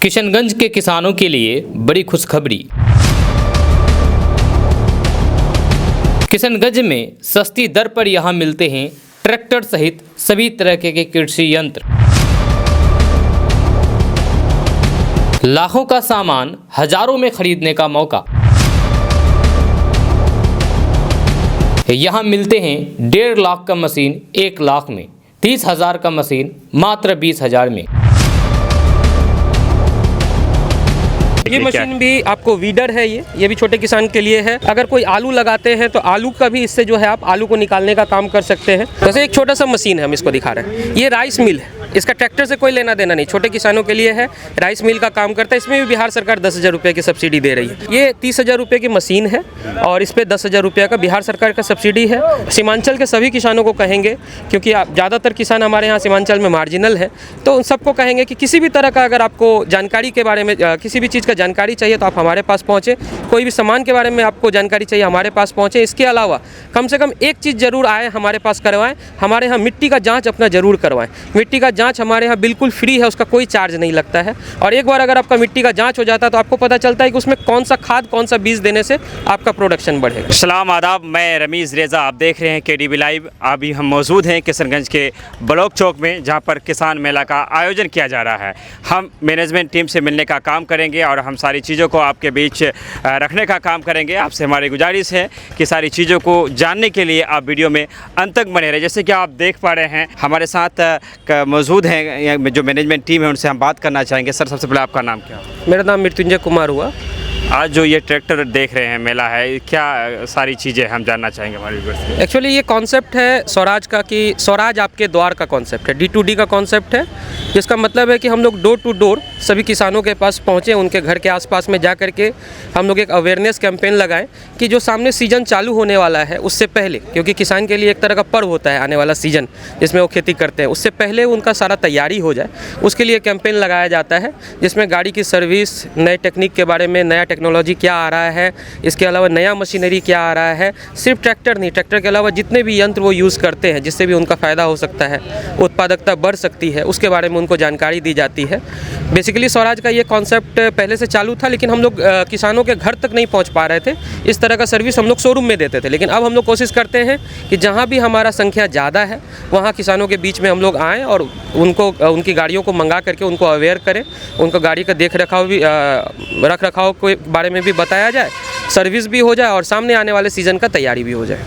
किशनगंज के किसानों के लिए बड़ी खुशखबरी। किशनगंज में सस्ती दर पर यहां मिलते हैं ट्रैक्टर सहित सभी तरह के कृषि यंत्र। लाखों का सामान हजारों में खरीदने का मौका। यहां मिलते हैं 1.5 लाख का मशीन 1 लाख में, 30,000 का मशीन मात्र 20,000 में। ये मशीन भी आपको वीडर है, ये भी छोटे किसान के लिए है। अगर कोई आलू लगाते हैं तो आलू का भी इससे जो है आप आलू को निकालने का काम कर सकते हैं। जैसे एक छोटा सा मशीन है, हम इसको दिखा रहे हैं। ये राइस मिल है, इसका ट्रैक्टर से कोई लेना देना नहीं, छोटे किसानों के लिए है। राइस मिल का काम करता है। इसमें भी बिहार सरकार 10,000 रुपये की सब्सिडी दे रही है। ये 30,000 रुपये की मशीन है और इस पर 10,000 रुपये का बिहार सरकार का सब्सिडी है। सीमांचल के सभी किसानों को कहेंगे, क्योंकि आप ज़्यादातर किसान हमारे यहाँ सीमांचल में मार्जिनल है, तो उन सबको कहेंगे कि किसी भी तरह का अगर आपको जानकारी के बारे में किसी भी चीज़ का जानकारी चाहिए तो आप हमारे पास पहुँचे। कोई भी सामान के बारे में आपको जानकारी चाहिए हमारे पास पहुँचे। इसके अलावा कम से कम एक चीज़ ज़रूर आए हमारे पास करवाएं, हमारे यहाँ मिट्टी का जाँच अपना ज़रूर करवाएं। मिट्टी का जाँच हमारे यहाँ बिल्कुल फ्री है, उसका कोई चार्ज नहीं लगता है। और एक बार अगर आपका मिट्टी का जांच हो जाता है तो आपको पता चलता है कि उसमें कौन सा खाद कौन सा बीज देने से आपका प्रोडक्शन बढ़ेगा। सलाम आदाब, मैं रमीज़ रेज़ा, आप देख रहे हैं KDB लाइव। अभी हम मौजूद हैं किशनगंज के ब्लॉक चौक में, जहां पर किसान मेला का आयोजन किया जा रहा है। हम मैनेजमेंट टीम से मिलने का काम करेंगे और हम सारी चीज़ों को आपके बीच रखने का काम करेंगे। आपसे हमारी गुजारिश है कि सारी चीज़ों को जानने के लिए आप वीडियो में अंत तक बने रहे। जैसे कि आप देख पा रहे हैं हमारे साथ मौजूद हैं जो मैनेजमेंट टीम है, उनसे हम बात करना चाहेंगे। सर, सबसे पहले आपका नाम क्या है? मेरा नाम मृत्युंजय कुमार हुआ। आज जो ये ट्रैक्टर देख रहे हैं, मेला है, क्या सारी चीज़ें हम जानना चाहेंगे हमारे व्यूअर्स से। एक्चुअली ये कॉन्सेप्ट है स्वराज का, कि स्वराज आपके द्वार का कॉन्सेप्ट है, D2D का कॉन्सेप्ट है। जिसका मतलब है कि हम लोग डोर टू डोर सभी किसानों के पास पहुँचें, उनके घर के आसपास में जा कर के हम लोग एक अवेयरनेस कैंपेन लगाएं कि जो सामने सीज़न चालू होने वाला है उससे पहले, क्योंकि किसान के लिए एक तरह का पर्व होता है आने वाला सीज़न जिसमें वो खेती करते हैं, उससे पहले उनका सारा तैयारी हो जाए, उसके लिए कैंपेन लगाया जाता है। जिसमें गाड़ी की सर्विस, नए टेक्निक के बारे में, नया टेक्नोलॉजी क्या आ रहा है, इसके अलावा नया मशीनरी क्या आ रहा है, सिर्फ ट्रैक्टर नहीं, ट्रैक्टर के अलावा जितने भी यंत्र वो यूज़ करते हैं जिससे भी उनका फ़ायदा हो सकता है, उत्पादकता बढ़ सकती है, उसके बारे में उनको जानकारी दी जाती है। बेसिकली स्वराज का ये कॉन्सेप्ट पहले से चालू था, लेकिन हम लोग किसानों के घर तक नहीं पहुंच पा रहे थे। इस तरह का सर्विस हम लोग शोरूम में देते थे, लेकिन अब हम लोग कोशिश करते हैं कि जहां भी हमारा संख्या ज़्यादा है वहां किसानों के बीच में हम लोग आएँ और उनको उनकी गाड़ियों को मंगा करके उनको अवेयर करें, उनको गाड़ी का रख रखाव के बारे में भी बताया जाए, सर्विस भी हो जाए और सामने आने वाले सीज़न का तैयारी भी हो जाए।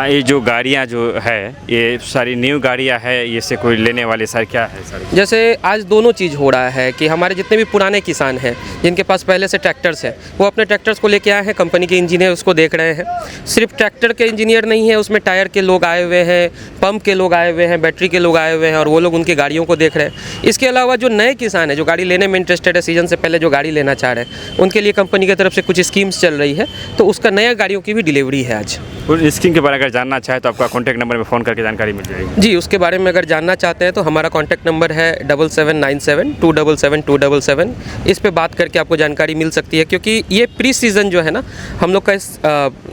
ये जो गाड़ियाँ जो है, ये सारी न्यू गाड़ियाँ है, ये से कोई लेने वाले सर क्या है सर? जैसे आज दोनों चीज़ हो रहा है कि हमारे जितने भी पुराने किसान हैं जिनके पास पहले से ट्रैक्टर्स हैं, वो अपने ट्रैक्टर्स को लेके आए हैं, कंपनी के इंजीनियर उसको देख रहे हैं। सिर्फ ट्रैक्टर के इंजीनियर नहीं है, उसमें टायर के लोग आए हुए हैं, पंप के लोग आए हुए हैं, बैटरी के लोग आए हुए हैं और वो लोग उनकी गाड़ियों को देख रहे हैं। इसके अलावा जो नए किसान हैं जो गाड़ी लेने में इंटरेस्टेड है, सीजन से पहले जो गाड़ी लेना चाह रहे हैं, उनके लिए कंपनी की तरफ से कुछ स्कीम्स चल रही है, तो उसका नया गाड़ियों की भी डिलीवरी है आज। उस स्कीम के बारे में अगर जानना चाहे तो आपका कॉन्टैक्ट नंबर में फ़ोन करके जानकारी मिल जाएगी। जी, उसके बारे में अगर जानना चाहते हैं तो हमारा कॉन्टैक्ट नंबर है 7797277277। इस पे बात करके आपको जानकारी मिल सकती है, क्योंकि ये प्री सीज़न जो है ना, हम लोग का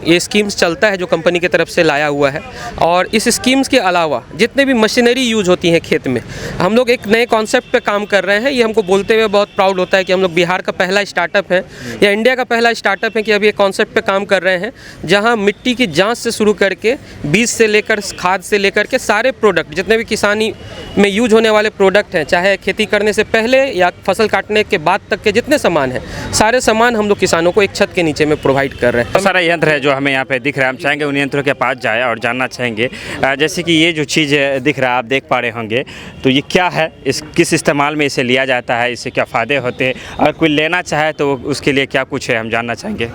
ये स्कीम्स चलता है जो कंपनी की तरफ से लाया हुआ है। और इस स्कीम्स के अलावा जितने भी मशीनरी यूज होती हैं खेत में, हम लोग एक नए कॉन्सेप्ट पे काम कर रहे हैं। ये हमको बोलते हुए बहुत प्राउड होता है कि हम लोग बिहार का पहला स्टार्टअप है या इंडिया का पहला स्टार्टअप है कि अभी एक कॉन्सेप्ट पे काम कर रहे हैं, जहाँ मिट्टी की जाँच से शुरू करके बीज से लेकर खाद से लेकर के सारे प्रोडक्ट, जितने भी किसानी में यूज होने वाले प्रोडक्ट हैं, चाहे खेती करने से पहले या फसल काटने के बाद तक के जितने सामान हैं, सारे सामान हम लोग किसानों को एक छत के नीचे में प्रोवाइड कर रहे हैं। तो सारा यंत्र है जो हमें यहाँ पे दिख रहा है, हम चाहेंगे उन यंत्रों के पास जाए और जानना चाहेंगे। जैसे कि ये जो चीज़ दिख रहा है, आप देख पा रहे होंगे, तो ये क्या है, किस इस्तेमाल में इसे लिया जाता है, इससे क्या फ़ायदे होते हैं, और कोई लेना चाहे तो उसके लिए क्या कुछ है, हम जानना चाहेंगे।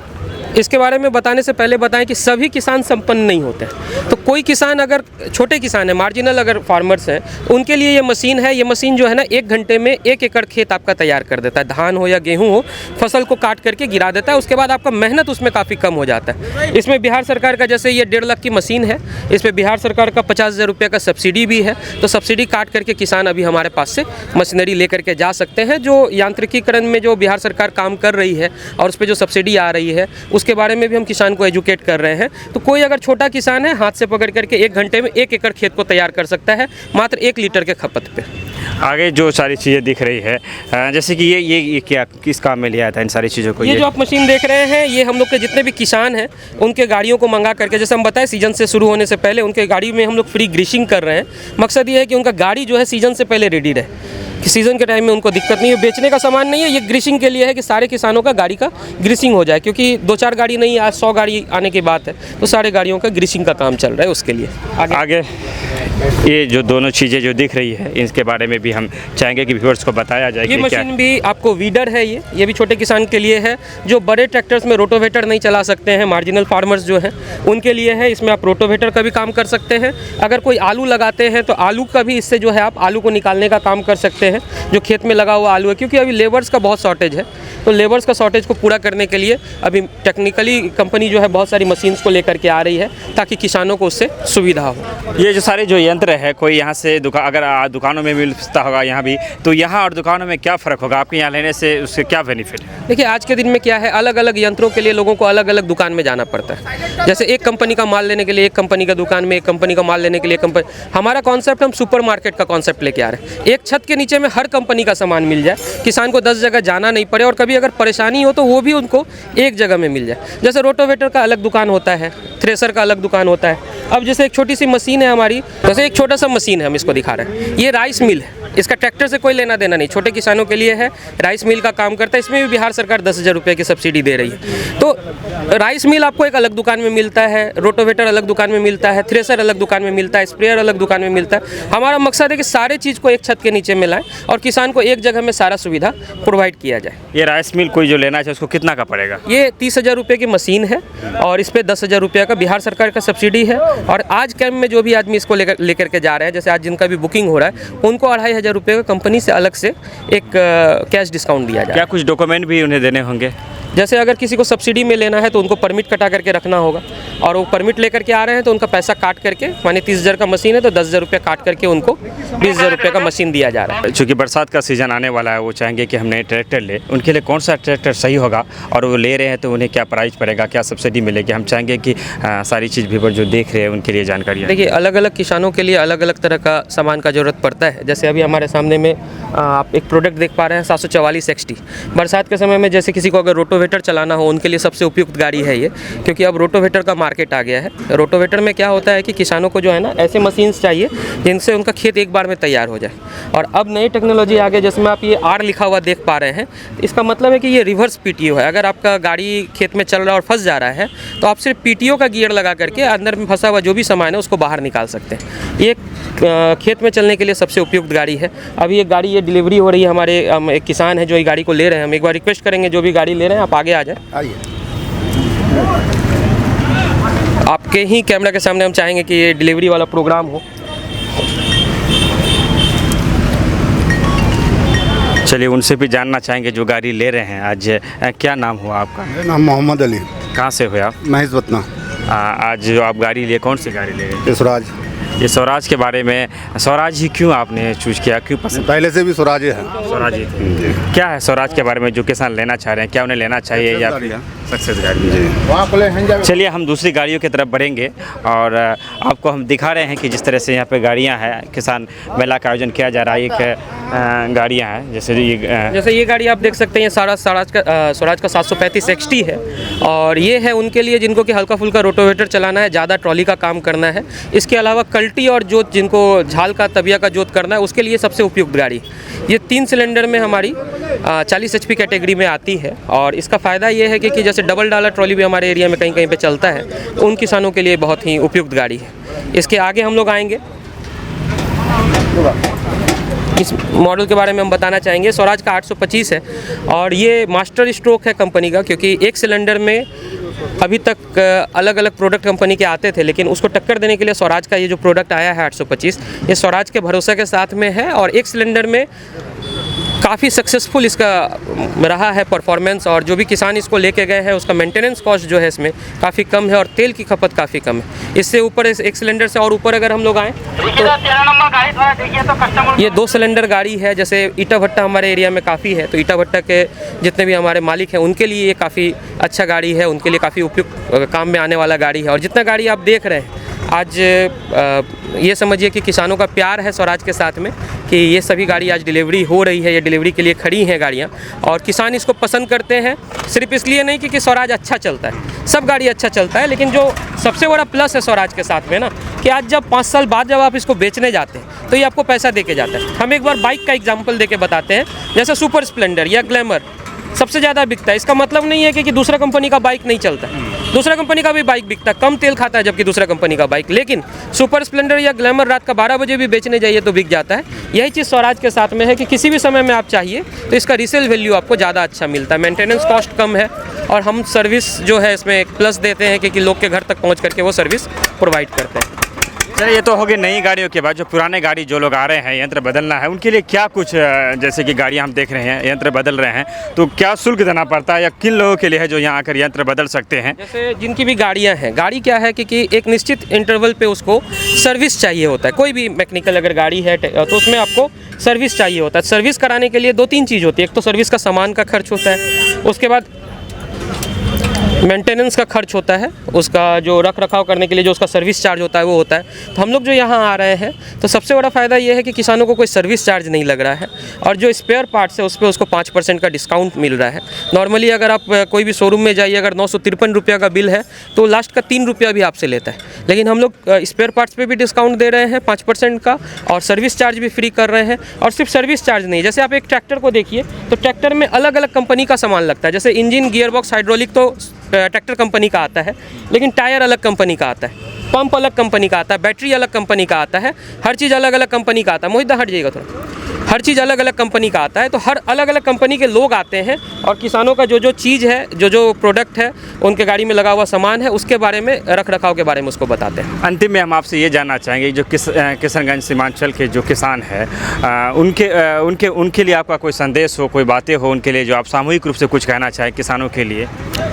इसके बारे में बताने से पहले बताएं कि सभी किसान संपन्न नहीं होते हैं। तो कोई किसान अगर छोटे किसान है, मार्जिनल अगर फार्मर्स हैं, उनके लिए ये मशीन है। ये मशीन जो है ना, 1 घंटे में 1 एकड़ खेत आपका तैयार कर देता है। धान हो या गेहूं हो, फसल को काट करके गिरा देता है। उसके बाद आपका मेहनत उसमें काफ़ी कम हो जाता है। इसमें बिहार सरकार का, जैसे ये 1.5 लाख की मशीन है, इस पर बिहार सरकार का 50,000 रुपये का सब्सिडी भी है। तो सब्सिडी काट करके किसान अभी हमारे पास से मशीनरी ले करके जा सकते हैं। जो यांत्रिकीकरण में जो बिहार सरकार काम कर रही है और उस पर जो सब्सिडी आ रही है, उसके बारे में भी हम किसान को एजुकेट कर रहे हैं। तो कोई अगर छोटा किसान है, हाथ से पकड़ करके 1 घंटे में 1 एकड़ खेत को तैयार कर सकता है मात्र 1 लीटर के खपत पे। आगे जो सारी चीज़ें दिख रही है, जैसे कि ये क्या किस काम में लिया था इन सारी चीज़ों को? ये जो आप मशीन देख रहे हैं, ये हम लोग के जितने भी किसान हैं उनके गाड़ियों को मंगा करके, जैसे हम बताएं सीजन से शुरू होने से पहले उनके गाड़ी में हम लोग फ्री ग्रीसिंग कर रहे हैं। मकसद ये है कि उनका गाड़ी जो है सीजन से पहले रेडी रहे, कि सीज़न के टाइम में उनको दिक्कत नहीं है। बेचने का सामान नहीं है, ये ग्रीसिंग के लिए है कि सारे किसानों का गाड़ी का ग्रीसिंग हो जाए, क्योंकि 2-4 गाड़ी नहीं, आज 100 गाड़ी आने की बात है, तो सारे गाड़ियों का ग्रीसिंग का काम चल रहा है उसके लिए। आगे ये जो दोनों चीज़ें जो दिख रही है, इसके बारे में भी हम चाहेंगे कि व्यूअर्स को बताया जाए ये कि क्या। मशीन भी आपको वीडर है, ये भी छोटे किसान के लिए है, जो बड़े ट्रैक्टर्स में रोटोवेटर नहीं चला सकते हैं, मार्जिनल फार्मर्स जो हैं उनके लिए है। इसमें आप रोटोवेटर का भी काम कर सकते हैं। अगर कोई आलू लगाते हैं तो आलू का भी इससे जो है आप आलू को निकालने का काम कर सकते हैं, जो खेत में लगा हुआ आलू है, क्योंकि अभी लेबर्स का बहुत शॉर्टेज है। तो लेबर्स का शॉर्टेज को पूरा करने के लिए अभी टेक्निकली कंपनी जो है बहुत सारी मशीन्स को लेकर के आ रही है, ताकि किसानों को उससे सुविधा हो। ये जो सारे जो यंत्र है, कोई यहाँ से अगर दुकानों में मिलता होगा यहाँ भी, तो यहाँ और दुकानों में क्या फ़र्क होगा? आपके यहाँ लेने से उससे क्या बेनिफिट है? देखिए, आज के दिन में क्या है, अलग अलग यंत्रों के लिए लोगों को अलग अलग दुकान में जाना पड़ता है। जैसे एक कंपनी का माल लेने के लिए एक कंपनी का दुकान में, एक कंपनी का माल लेने के लिए कंपनी। हमारा कॉन्सेप्ट, हम सुपर मार्केट का कॉन्सेप्ट लेके आ रहे हैं। एक छत के नीचे में हर कंपनी का सामान मिल जाए, किसान को 10 जगह जाना नहीं पड़े, और कभी अगर परेशानी हो तो वो भी उनको एक जगह में मिल जाए। जैसे रोटोवेटर का अलग दुकान होता है, थ्रेसर का अलग दुकान होता है। अब जैसे एक छोटी सी मशीन है हमारी, जैसे एक छोटा सा मशीन है, हम इसको दिखा रहे हैं, ये राइस मिल है, इसका ट्रैक्टर से कोई लेना देना नहीं, छोटे किसानों के लिए है, राइस मिल का काम करता है। इसमें भी बिहार सरकार 10,000 रुपये की सब्सिडी दे रही है। तो राइस मिल आपको एक अलग दुकान में मिलता है, रोटोवेटर अलग दुकान में मिलता है, थ्रेसर अलग दुकान में मिलता है, स्प्रेयर अलग दुकान में मिलता है। हमारा मकसद है कि सारे चीज़ को एक छत के नीचे में लाएं और किसान को एक जगह में सारा सुविधा प्रोवाइड किया जाए। ये राइस मिल कोई जो लेना चाहे उसको कितना का पड़ेगा? ये 30,000 रुपये की मशीन है, और इस पर 10,000 रुपये का बिहार सरकार का सब्सिडी है। और आज कैंप में जो भी आदमी इसको लेकर के जा रहे हैं, जैसे आज जिनका भी बुकिंग हो रहा है, उनको 2,500 रुपये का कंपनी से अलग से एक कैश डिस्काउंट दिया जाए। क्या कुछ डॉक्यूमेंट भी उन्हें देने होंगे? जैसे अगर किसी को सब्सिडी में लेना है तो उनको परमिट कटा करके रखना होगा, और वो परमिट लेकर के आ रहे हैं तो उनका पैसा काट करके, माने 30,000 का मशीन है तो 10,000 रुपये काट करके उनको 20,000 रुपये का मशीन दिया जा रहा है। चूँकि बरसात का सीज़न आने वाला है, वो चाहेंगे कि हम नए ट्रैक्टर ले, उनके लिए कौन सा ट्रैक्टर सही होगा, और वो ले रहे हैं तो उन्हें क्या प्राइस पड़ेगा, क्या सब्सिडी मिलेगी? हम चाहेंगे कि सारी चीज़ भी जो देख रहे हैं उनके लिए जानकारी है। देखिए, अलग अलग किसानों के लिए अलग अलग तरह का सामान का ज़रूरत पड़ता है। जैसे अभी हमारे सामने में आप एक प्रोडक्ट देख पा रहे हैं, 744 XT। बरसात के समय में जैसे किसी को अगर रोटोवेटर चलाना हो, उनके लिए सबसे उपयुक्त गाड़ी है ये, क्योंकि अब रोटोवेटर का मार्केट आ गया है। रोटोवेटर में क्या होता है कि किसानों को जो है ना, ऐसे मशीन्स चाहिए जिनसे उनका खेत एक बार में तैयार हो जाए। और अब नई टेक्नोलॉजी आ गई, जिसमें आप ये R लिखा हुआ देख पा रहे हैं। इसका मतलब है कि ये रिवर्स PTO है। अगर आपका गाड़ी खेत में चल रहा है और फंस जा रहा है, तो आप सिर्फ PTO का गियर लगा करके अंदर में फंसा हुआ जो भी सामान है उसको बाहर निकाल सकते हैं। ये खेत में चलने के लिए सबसे उपयुक्त गाड़ी है। अभी ये गाड़ी ये डिलीवरी हो रही है, हमारे एक किसान है जो ये गाड़ी को ले रहे हैं। हम एक बार रिक्वेस्ट करेंगे, जो भी गाड़ी ले रहे हैं आप आगे आ जाए। आपके ही कैमरा के सामने हम चाहेंगे कि ये डिलीवरी वाला प्रोग्राम हो। चलिए, उनसे भी जानना चाहेंगे जो गाड़ी ले रहे हैं आज। क्या नाम हुआ आपका? मेरा नाम मोहम्मद अली। कहाँ से हुए आप? महेश वतना। आज जो आप गाड़ी लिए, कौन सी गाड़ी ले रहे हैं? स्वराज। ये स्वराज के बारे में, स्वराज ही क्यों आपने चूज किया, क्यों पसंद? पहले से भी स्वराज है। स्वराज ही थे। क्या है स्वराज के बारे में जो किसान लेना चाह रहे हैं, क्या उन्हें लेना चाहिए या फिर सक्सेस गाड़ी? चलिए, हम दूसरी गाड़ियों की तरफ बढ़ेंगे और आपको हम दिखा रहे हैं कि जिस तरह से यहाँ पे गाड़ियाँ हैं, किसान मेला का आयोजन किया जा रहा है। एक गाड़ियाँ हैं, जैसे ये गाड़ी आप देख सकते हैं, ये स्वराज का 735 XT है। और ये है उनके लिए जिनको कि हल्का फुल्का रोटोवेटर चलाना है, ज़्यादा ट्रॉली का काम करना है। इसके अलावा कल्टी और जोत, जिनको झाल का तबिया का जोत करना है, उसके लिए सबसे उपयुक्त गाड़ी। ये 3 सिलेंडर में हमारी 40 HP कैटेगरी में आती है। और इसका फ़ायदा ये है कि जैसे डबल डाला ट्रॉली भी हमारे एरिया में कहीं कहीं पे चलता है, तो उन किसानों के लिए बहुत ही उपयुक्त गाड़ी है। इसके आगे हम लोग आएंगे, इस मॉडल के बारे में हम बताना चाहेंगे। स्वराज का 825 है, और ये मास्टर स्ट्रोक है कंपनी का, क्योंकि एक सिलेंडर में अभी तक अलग अलग प्रोडक्ट कंपनी के आते थे, लेकिन उसको टक्कर देने के लिए स्वराज का ये जो प्रोडक्ट आया है 825, ये स्वराज के भरोसे के साथ में है। और एक सिलेंडर में काफ़ी सक्सेसफुल इसका रहा है परफॉर्मेंस, और जो भी किसान इसको लेके गए हैं उसका मेंटेनेंस कॉस्ट जो है इसमें काफ़ी कम है और तेल की खपत काफ़ी कम है। इससे ऊपर एक सिलेंडर से और ऊपर अगर हम लोग आएँ तो ये 2 सिलेंडर गाड़ी है। जैसे ईटा भट्टा हमारे एरिया में काफ़ी है, तो ईटा भट्टा के जितने भी हमारे मालिक हैं उनके लिए ये काफ़ी अच्छा गाड़ी है, उनके लिए काफ़ी उपयुक्त काम में आने वाला गाड़ी है। और जितना गाड़ी आप देख रहे हैं आज ये समझिए कि किसानों का प्यार है स्वराज के साथ में कि ये सभी गाड़ी आज डिलीवरी हो रही है, ये डिलीवरी के लिए खड़ी हैं गाड़ियाँ, और किसान इसको पसंद करते हैं। सिर्फ इसलिए नहीं कि स्वराज अच्छा चलता है, सब गाड़ी अच्छा चलता है, लेकिन जो सबसे बड़ा प्लस है स्वराज के साथ में ना कि आज जब 5 साल बाद जब आप इसको बेचने जाते हैं तो ये आपको पैसा दे के जाता है। हम एक बार बाइक का एग्जाम्पल दे के बताते हैं। जैसे सुपर स्प्लेंडर या ग्लैमर सबसे ज़्यादा बिकता है, इसका मतलब नहीं है कि दूसरा कंपनी का बाइक नहीं चलता है, दूसरा कंपनी का भी बाइक बिकता है, कम तेल खाता है जबकि दूसरा कंपनी का बाइक, लेकिन सुपर स्प्लेंडर या ग्लैमर रात का 12 बजे भी बेचने जाइए तो बिक जाता है। यही चीज़ स्वराज के साथ में है कि किसी भी समय में आप चाहिए तो इसका रीसेल वैल्यू आपको ज़्यादा अच्छा मिलता है, मेंटेनेंस कॉस्ट कम है, और हम सर्विस जो है इसमें एक प्लस देते हैं कि लोग के घर तक पहुँच करके वो सर्विस प्रोवाइड करते हैं। चलिए, ये तो हो गई नई गाड़ियों के बाद जो पुराने गाड़ी जो लोग आ रहे हैं यंत्र बदलना है उनके लिए क्या कुछ, जैसे कि गाड़ियाँ हम देख रहे हैं यंत्र बदल रहे हैं, तो क्या शुल्क देना पड़ता है या किन लोगों के लिए है जो यहाँ आकर यंत्र बदल सकते हैं? जैसे जिनकी भी गाड़ियाँ हैं, गाड़ी क्या है कि एक निश्चित इंटरवल पे उसको सर्विस चाहिए होता है। कोई भी मैकेनिकल अगर गाड़ी है तो उसमें आपको सर्विस चाहिए होता है। सर्विस कराने के लिए 2-3 चीज़ होती है। एक तो सर्विस का सामान का खर्च होता है, उसके बाद मेंटेनेंस का खर्च होता है, उसका जो रख रखाव करने के लिए जो उसका सर्विस चार्ज होता है वो होता है। तो हम लोग जो यहाँ आ रहे हैं तो सबसे बड़ा फ़ायदा ये है कि किसानों को कोई सर्विस चार्ज नहीं लग रहा है, और जो स्पेयर पार्ट्स है उस पर उसको 5% का डिस्काउंट मिल रहा है। नॉर्मली अगर आप कोई भी शोरूम में जाइए, अगर 953 रुपये का बिल है तो लास्ट का 3 रुपया भी आपसे लेता है, लेकिन हम लोग स्पेयर पार्ट्स पर भी डिस्काउंट दे रहे हैं 5% का, और सर्विस चार्ज भी फ्री कर रहे हैं। और सिर्फ सर्विस चार्ज नहीं, जैसे आप एक ट्रैक्टर को देखिए तो ट्रैक्टर में अलग अलग कंपनी का सामान लगता है। जैसे इंजन, गियर बॉक्स, हाइड्रोलिक तो ट्रैक्टर कंपनी का आता है, लेकिन टायर अलग कंपनी का आता है, पंप अलग कंपनी का आता है, बैटरी अलग कंपनी का आता है, हर चीज़ अलग अलग कंपनी का आता है। मोहित हट जाइएगा थोड़ा, हर चीज़ अलग अलग कंपनी का आता है। तो हर अलग अलग कंपनी के लोग आते हैं और किसानों का जो चीज़ है, जो प्रोडक्ट है, उनके गाड़ी में लगा हुआ सामान है, उसके बारे में, रख रखाव के बारे में उसको बताते हैं। अंतिम में हम आपसे ये जानना चाहेंगे जो किशनगंज सीमांचल के जो किसान हैं उनके लिए आपका कोई संदेश हो, कोई बातें हो उनके लिए जो आप सामूहिक रूप से कुछ कहना चाहें किसानों के लिए?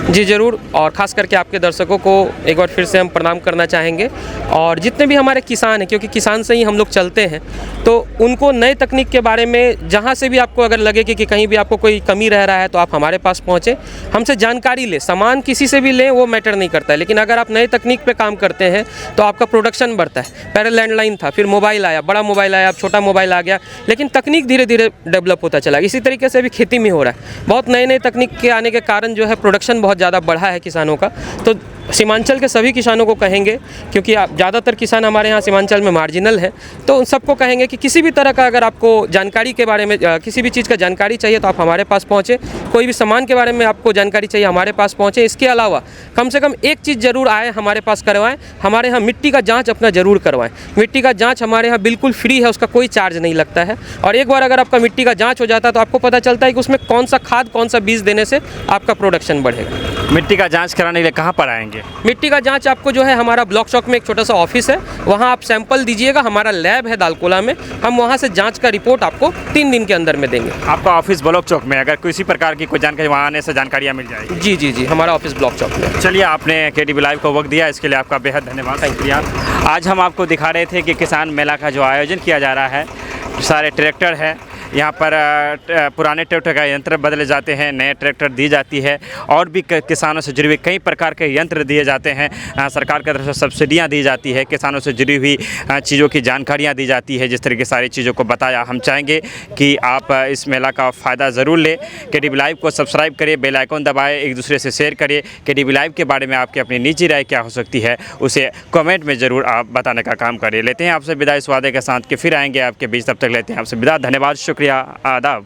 जी ज़रूर, और ख़ास करके आपके दर्शकों को एक बार फिर से हम प्रणाम करना चाहेंगे। और जितने भी हमारे किसान हैं, क्योंकि किसान से ही हम लोग चलते हैं, तो उनको नए तकनीक के बारे में जहाँ से भी आपको अगर लगे कि कहीं भी आपको कोई कमी रह रहा है तो आप हमारे पास पहुँचें, हमसे जानकारी लें। सामान किसी से भी लें वो मैटर नहीं करता है, लेकिन अगर आप नए तकनीक पे काम करते हैं तो आपका प्रोडक्शन बढ़ता है। पहले लैंडलाइन था, फिर मोबाइल आया, बड़ा मोबाइल आया, अब छोटा मोबाइल आ गया, लेकिन तकनीक धीरे धीरे डेवलप होता चला। इसी तरीके से अभी खेती में हो रहा है, बहुत नए नए तकनीक के आने के कारण जो है प्रोडक्शन बहुत ज़्यादा बढ़ा है किसानों का। तो सीमांचल के सभी किसानों को कहेंगे, क्योंकि आप ज़्यादातर किसान हमारे यहाँ सीमांचल में मार्जिनल है, तो उन सबको कहेंगे कि किसी भी तरह का अगर आपको जानकारी के बारे में, किसी भी चीज़ का जानकारी चाहिए तो आप हमारे पास पहुँचें। कोई भी सामान के बारे में आपको जानकारी चाहिए, हमारे पास पहुँचें। इसके अलावा कम से कम एक चीज़ ज़रूर आए हमारे पास करवाएं, हमारे यहाँ मिट्टी का जाँच अपना ज़रूर करवाएं। मिट्टी का जाँच हमारे यहाँ बिल्कुल फ्री है, उसका कोई चार्ज नहीं लगता है। और एक बार अगर आपका मिट्टी का जाँच हो जाता है तो आपको पता चलता है कि उसमें कौन सा खाद, कौन सा बीज देने से आपका प्रोडक्शन बढ़ेगा। मिट्टी का जांच कराने के लिए कहाँ पर आएंगे? मिट्टी का जांच आपको जो है हमारा ब्लॉक चौक में एक छोटा सा ऑफिस है, वहाँ आप सैंपल दीजिएगा। हमारा लैब है दालकोला में, हम वहाँ से जांच का रिपोर्ट आपको 3 दिन के अंदर में देंगे। आपका ऑफिस ब्लॉक चौक में, अगर किसी प्रकार की कोई जानकारी वहाँ आने से जानकारियाँ मिल जाएगी? जी जी जी, हमारा ऑफिस ब्लॉक चौक में। चलिए, आपने केडीबी लाइव को वक्त दिया, इसके लिए आपका बेहद धन्यवाद। शुक्रिया। आज हम आपको दिखा रहे थे कि किसान मेला का जो आयोजन किया जा रहा है, सारे ट्रैक्टर है यहाँ पर, पुराने ट्रैक्टर का यंत्र बदले जाते हैं, नए ट्रैक्टर दी जाती है, और भी किसानों से जुड़ी हुई कई प्रकार के यंत्र दिए जाते हैं। सरकार की तरफ से सब्सिडियाँ दी जाती है, किसानों से जुड़ी हुई चीज़ों की जानकारियाँ दी जाती है। जिस तरीके सारी चीज़ों को बताया, हम चाहेंगे कि आप इस मेला का फ़ायदा ज़रूर लें। केडीबी लाइव को सब्सक्राइब करिए, बेल आइकन दबाएँ, एक दूसरे से शेयर करिए। केडीबी लाइव के बारे में आपकी अपनी निजी राय क्या हो सकती है उसे कमेंट में ज़रूर आप बताने का काम करिए। लेते हैं आपसे विदाई इस वादे के साथ कि फिर आएंगे आपके बीच, तब तक लेते हैं आपसे विदा। धन्यवाद, शुक्रिया, आदाब।